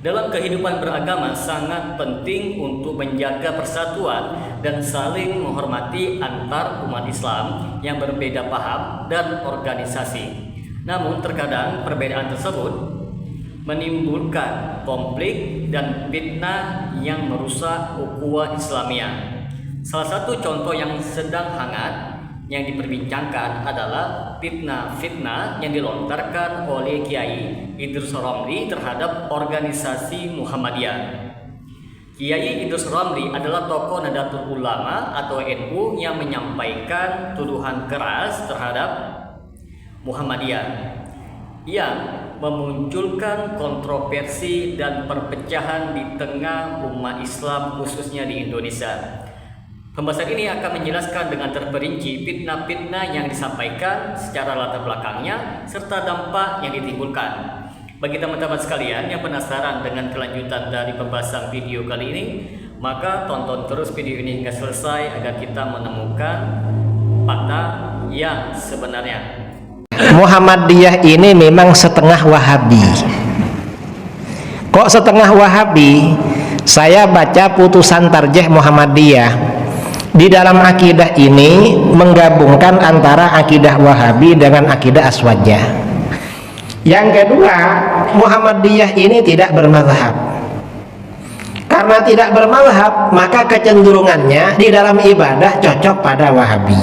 Dalam kehidupan beragama sangat penting untuk menjaga persatuan dan saling menghormati antar umat Islam yang berbeda paham dan organisasi. Namun terkadang perbedaan tersebut menimbulkan konflik dan fitnah yang merusak ukhuwah Islamiyah. Salah satu contoh yang sedang hangat yang diperbincangkan adalah fitnah-fitnah yang dilontarkan oleh Kiai Idrus Ramli terhadap organisasi Muhammadiyah. Kiai Idrus Ramli adalah tokoh Nahdlatul Ulama atau NU yang menyampaikan tuduhan keras terhadap Muhammadiyah yang memunculkan kontroversi dan perpecahan di tengah umat Islam khususnya di Indonesia. Pembahasan ini akan menjelaskan dengan terperinci fitnah-fitnah yang disampaikan secara latar belakangnya serta dampak yang ditimbulkan. Bagi teman-teman sekalian yang penasaran dengan kelanjutan dari pembahasan video kali ini, maka tonton terus video ini hingga selesai agar kita menemukan fakta yang sebenarnya. Muhammadiyah ini memang setengah Wahabi. Kok setengah Wahabi? Saya baca putusan tarjih Muhammadiyah. Di dalam akidah ini menggabungkan antara akidah Wahabi dengan akidah Aswadiyah. Yang kedua, Muhammadiyah ini tidak bermazhab. Karena tidak bermazhab, maka kecenderungannya di dalam ibadah cocok pada Wahabi.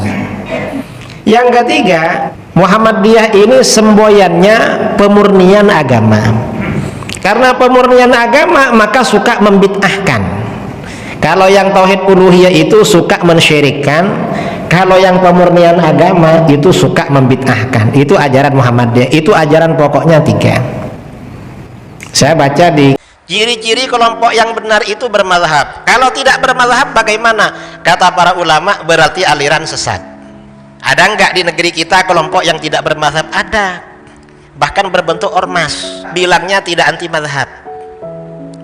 Yang ketiga, Muhammadiyah ini semboyannya pemurnian agama. Karena pemurnian agama maka suka membid'ahkan. Kalau yang tauhid uluhiyah itu suka mensyirikkan, kalau yang pemurnian agama itu suka membid'ahkan. Itu ajaran Muhammadiyah. Itu ajaran pokoknya 3. Saya baca di ciri-ciri kelompok yang benar itu bermazhab. Kalau tidak bermazhab bagaimana? Kata para ulama berarti aliran sesat. Ada enggak di negeri kita kelompok yang tidak bermazhab? Ada. Bahkan berbentuk ormas, bilangnya tidak anti mazhab.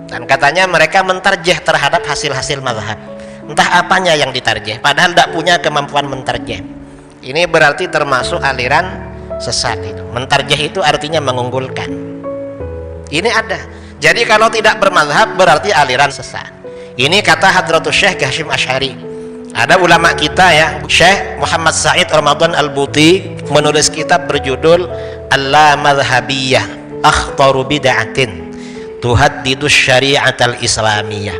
Dan katanya mereka mentarjih terhadap hasil-hasil mazhab. Entah apanya yang ditarjih, padahal tidak punya kemampuan mentarjih. Ini berarti termasuk aliran sesat itu. Mentarjih itu artinya mengunggulkan. Ini ada. Jadi kalau tidak bermazhab berarti aliran sesat. Ini kata Hadratus Syekh Hashim Asy'ari. Ada ulama kita ya, Syekh Muhammad Said Ramadan Al-Buti menulis kitab berjudul Al-Madhabiyah Akhtaru Bid'atin Tuhaddidus Syari'at Al-Islamiyah.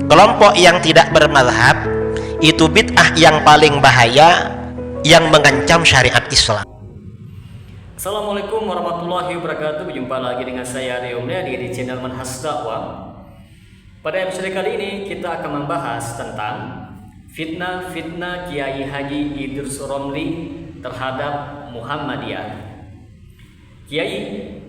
Kelompok yang tidak bermazhab itu bid'ah yang paling bahaya yang mengancam syariat Islam. Assalamualaikum warahmatullahi wabarakatuh. Berjumpa lagi dengan saya Rio Mulyadi di channel Manhaj Dakwah. Pada episode kali ini kita akan membahas tentang fitnah Kiai Haji Idrus Ramli terhadap Muhammadiyah. Kiai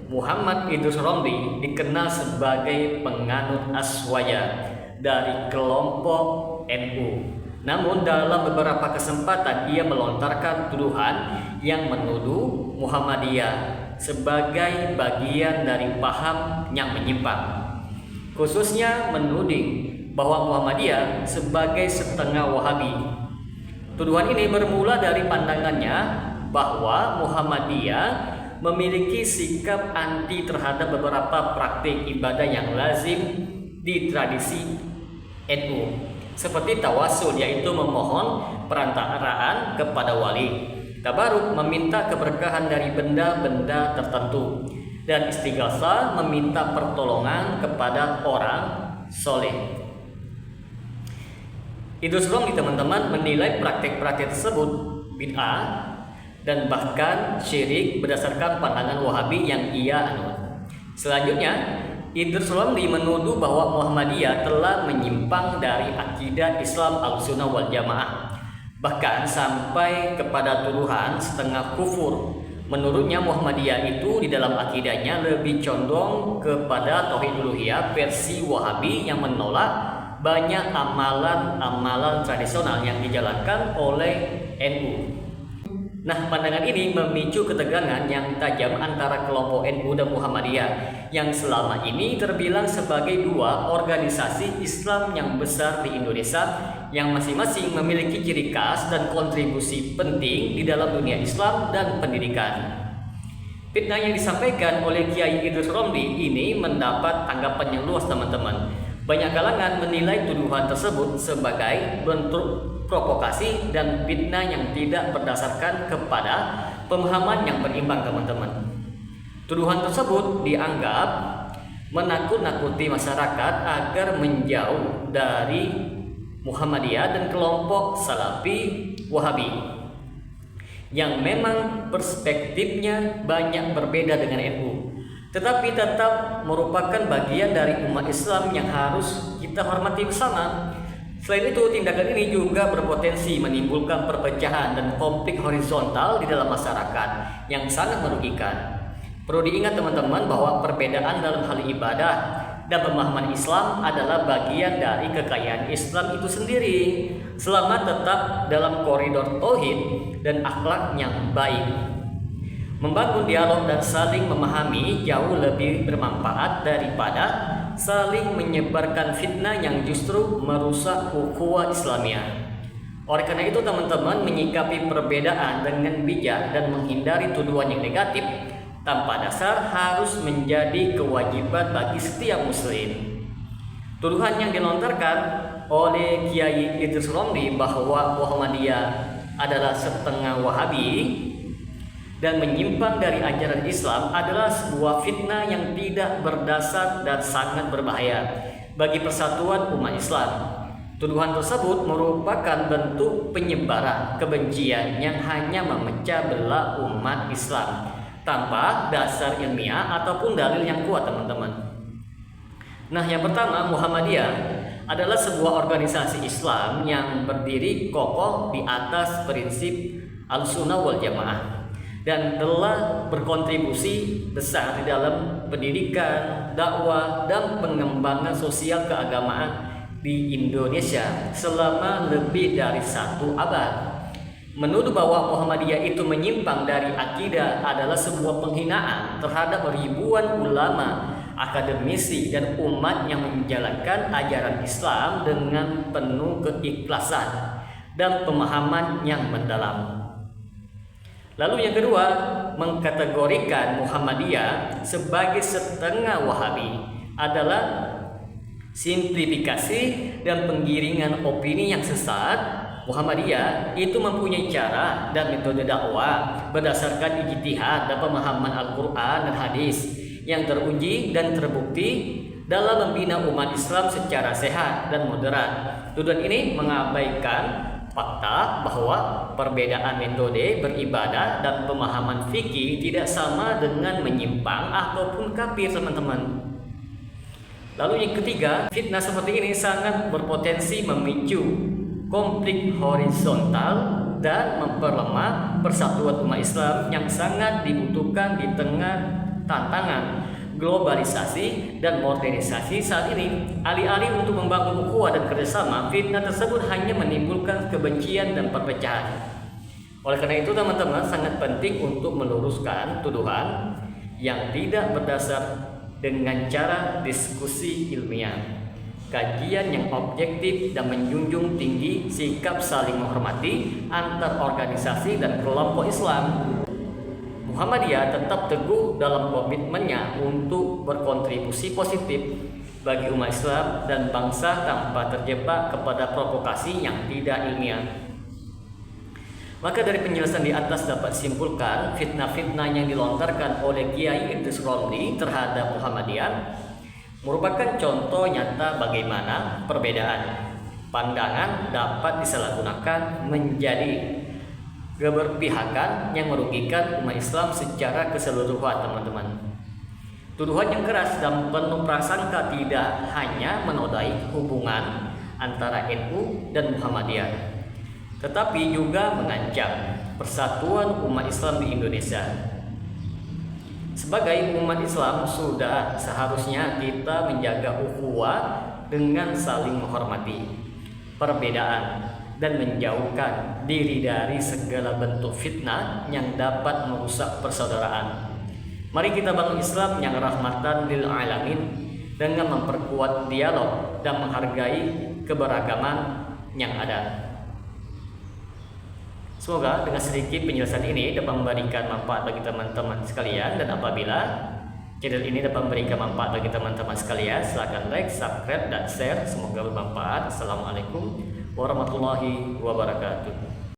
Muhammad Idrus Ramli dikenal sebagai penganut Aswaya dari kelompok NU. Namun dalam beberapa kesempatan ia melontarkan tuduhan yang menuduh Muhammadiyah sebagai bagian dari paham yang menyimpang. Khususnya menuding bahwa Muhammadiyah sebagai setengah Wahabi. Tuduhan ini bermula dari pandangannya bahwa Muhammadiyah memiliki sikap anti terhadap beberapa praktik ibadah yang lazim di tradisi NU, seperti tawasul, yaitu memohon perantaraan kepada wali, tabaruk, meminta keberkahan dari benda-benda tertentu, dan istighosah, meminta pertolongan kepada orang soleh. Idrus Ramli teman-teman menilai praktik-praktik tersebut bid'ah dan bahkan syirik berdasarkan pandangan Wahabi yang ia anut. Selanjutnya, Idrus Ramli menuduh bahwa Muhammadiyah telah menyimpang dari akidah Islam Ahlussunnah wal Jamaah, bahkan sampai kepada tuduhan setengah kufur. Menurutnya Muhammadiyah itu di dalam akidahnya lebih condong kepada tauhid uluhiyah versi Wahabi yang menolak banyak amalan-amalan tradisional yang dijalankan oleh NU. Nah, pandangan ini memicu ketegangan yang tajam antara kelompok NU dan Muhammadiyah yang selama ini terbilang sebagai dua organisasi Islam yang besar di Indonesia yang masing-masing memiliki ciri khas dan kontribusi penting di dalam dunia Islam dan pendidikan. Fitnah yang disampaikan oleh Kiai Idrus Romli ini mendapat tanggapan yang luas, teman-teman. Banyak kalangan menilai tuduhan tersebut sebagai bentuk provokasi dan fitnah yang tidak berdasarkan kepada pemahaman yang berimbang, teman-teman. Tuduhan tersebut dianggap menakut-nakuti masyarakat agar menjauh dari Muhammadiyah dan kelompok Salafi Wahabi yang memang perspektifnya banyak berbeda dengan NU, tetapi tetap merupakan bagian dari umat Islam yang harus kita hormati bersama. Selain itu, tindakan ini juga berpotensi menimbulkan perpecahan dan konflik horizontal di dalam masyarakat yang sangat merugikan. Perlu diingat, teman-teman, bahwa perbedaan dalam hal ibadah dan pemahaman Islam adalah bagian dari kekayaan Islam itu sendiri, selama tetap dalam koridor tauhid dan akhlak yang baik. Membangun dialog dan saling memahami jauh lebih bermanfaat daripada saling menyebarkan fitnah yang justru merusak ukhuwah Islamiyah. Oleh karena itu, teman-teman, menyikapi perbedaan dengan bijak dan menghindari tuduhan yang negatif tanpa dasar harus menjadi kewajiban bagi setiap muslim. Tuduhan yang dilontarkan oleh Kiai Idrus Romli bahwa Muhammadiyah adalah setengah Wahabi dan menyimpang dari ajaran Islam adalah sebuah fitnah yang tidak berdasar dan sangat berbahaya bagi persatuan umat Islam. Tuduhan tersebut merupakan bentuk penyebaran kebencian yang hanya memecah belah umat Islam tanpa dasar ilmiah ataupun dalil yang kuat, teman-teman. Nah, yang pertama, Muhammadiyah adalah sebuah organisasi Islam yang berdiri kokoh di atas prinsip Ahlussunnah wal Jamaah dan telah berkontribusi besar di dalam pendidikan, dakwah, dan pengembangan sosial keagamaan di Indonesia selama lebih dari 1 abad. Menuduh bahwa Muhammadiyah itu menyimpang dari akidah adalah sebuah penghinaan terhadap ribuan ulama, akademisi, dan umat yang menjalankan ajaran Islam dengan penuh keikhlasan dan pemahaman yang mendalam. Lalu yang kedua, mengkategorikan Muhammadiyah sebagai setengah Wahabi adalah simplifikasi dan penggiringan opini yang sesat. Muhammadiyah itu mempunyai cara dan metode dakwah berdasarkan ijtihad dan pemahaman Al-Quran dan hadis yang teruji dan terbukti dalam membina umat Islam secara sehat dan moderat. Tuduhan ini mengabaikan fakta bahwa perbedaan metode beribadah dan pemahaman fikih tidak sama dengan menyimpang ataupun kafir, teman-teman. Lalu yang ketiga, fitnah seperti ini sangat berpotensi memicu konflik horizontal dan memperlemah persatuan umat Islam yang sangat dibutuhkan di tengah tantangan globalisasi dan modernisasi saat ini. Alih-alih untuk membangun ukhuwah dan kerjasama, fitnah tersebut hanya menimbulkan kebencian dan perpecahan. Oleh karena itu, teman-teman, sangat penting untuk meluruskan tuduhan yang tidak berdasar dengan cara diskusi ilmiah, kajian yang objektif, dan menjunjung tinggi sikap saling menghormati antar organisasi dan kelompok Islam. Muhammadiyah tetap teguh dalam komitmennya untuk berkontribusi positif bagi umat Islam dan bangsa tanpa terjebak kepada provokasi yang tidak ilmiah. Maka dari penjelasan di atas dapat disimpulkan fitnah-fitnah yang dilontarkan oleh Kiai Idrus Romli terhadap Muhammadiyah merupakan contoh nyata bagaimana perbedaan pandangan dapat disalahgunakan menjadi keberpihakan yang merugikan umat Islam secara keseluruhan, teman-teman. Tuduhan yang keras dan penuh prasangka tidak hanya menodai hubungan antara NU dan Muhammadiyah, tetapi juga mengancam persatuan umat Islam di Indonesia. Sebagai umat Islam, sudah seharusnya kita menjaga ukhuwah dengan saling menghormati perbedaan dan menjauhkan diri dari segala bentuk fitnah yang dapat merusak persaudaraan. Mari kita bangun Islam yang rahmatan lil alamin dengan memperkuat dialog dan menghargai keberagaman yang ada. Semoga dengan sedikit penjelasan ini dapat memberikan manfaat bagi teman-teman sekalian, dan apabila channel ini dapat memberikan manfaat bagi teman-teman sekalian, silakan like, subscribe, dan share. Semoga bermanfaat. Assalamualaikum warahmatullahi wabarakatuh.